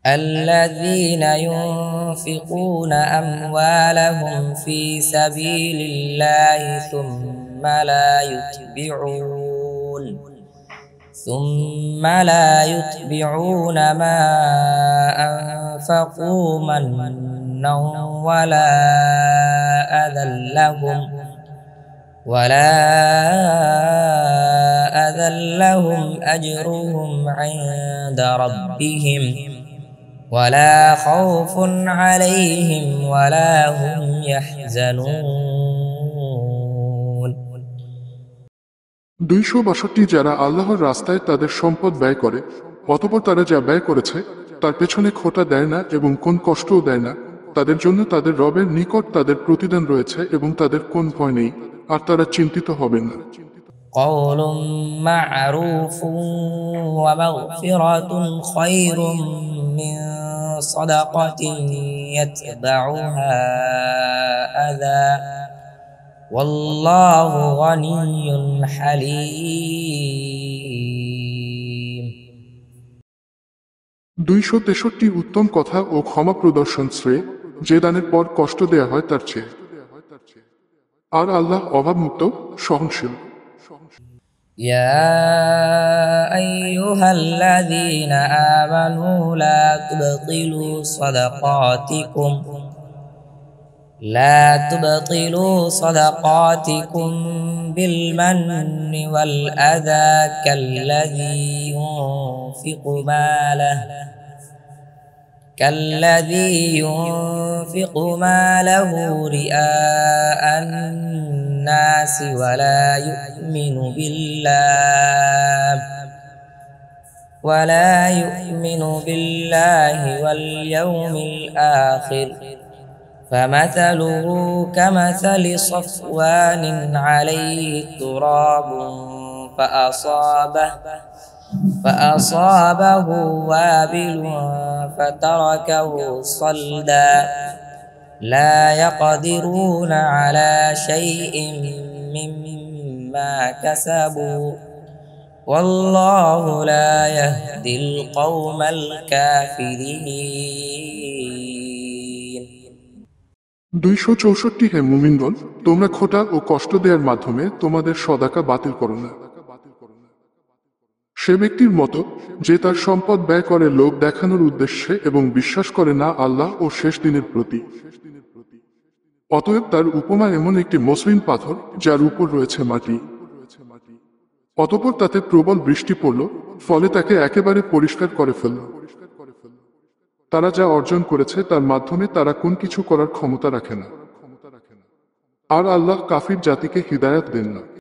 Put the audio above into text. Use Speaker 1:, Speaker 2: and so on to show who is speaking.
Speaker 1: الذين ينفقون أموالهم في سبيل الله ثم لا يتبعون ما أنفقوا منا ولا أذى لهم أجرهم عند ربهم ولا خوف عليهم ولا هم يحزنون
Speaker 2: 262 যারা আল্লাহর রাস্তায় তাদের সম্পদ ব্যয় করে অতঃপর তারা যা ব্যয় করেছে তার পেছনে খোটা দেয় না এবং কোন কষ্টও দেয় না, তাদের জন্য তাদের রবের নিকট তাদের প্রতিদান রয়েছে এবং তাদের কোন ভয় নেই আর তারা চিন্তিত হবেন না।
Speaker 1: قول معروف ومغفرة خير من صدقة يتبعها أذى والله غني حليم
Speaker 2: 263 উত্তম কথা ও ক্ষমা প্রদর্শন শ্রেয় যে দানের পর কষ্ট দেয়া হয় তার চেয়ে, আর আল্লাহ অভাবমুক্ত সহনশীল।
Speaker 1: يا أيها الذين آمنوا لا تبطلوا صدقاتكم بالمن والأذى كالذي ينفق ماله رئاء الناس ولا يؤمن بالله واليوم الآخر فمثله كمثل صفوان عليه تراب فأصابه وابل فتركه صلدا لا يقدرون على شيء مما كسبوا والله لا يهدي القوم الكافرين
Speaker 2: 264 হে মুমিনগণ, তোমরা খোটা ও কষ্ট দেওয়ার মাধ্যমে তোমাদের সদাকা বাতিল করো না। সে ব্যক্তির মতো যে তার সম্পদ ব্যয় করে লোক দেখানোর উদ্দেশ্যে এবং বিশ্বাস করে না আল্লাহ ও শেষ দিনের প্রতি। অতএব তার উপমা এমন একটি মসৃণ পাথর যার উপর রয়েছে মাটি। অতঃপর তাতে প্রবল বৃষ্টি পড়ল, ফলে তাকে একেবারে পরিষ্কার করে ফেলল। তারা যা অর্জন করেছে তার মাধ্যমে তারা কোন কিছু করার ক্ষমতা রাখে না, আর আল্লাহ কাফির জাতিকে হিদায়াত দেন না।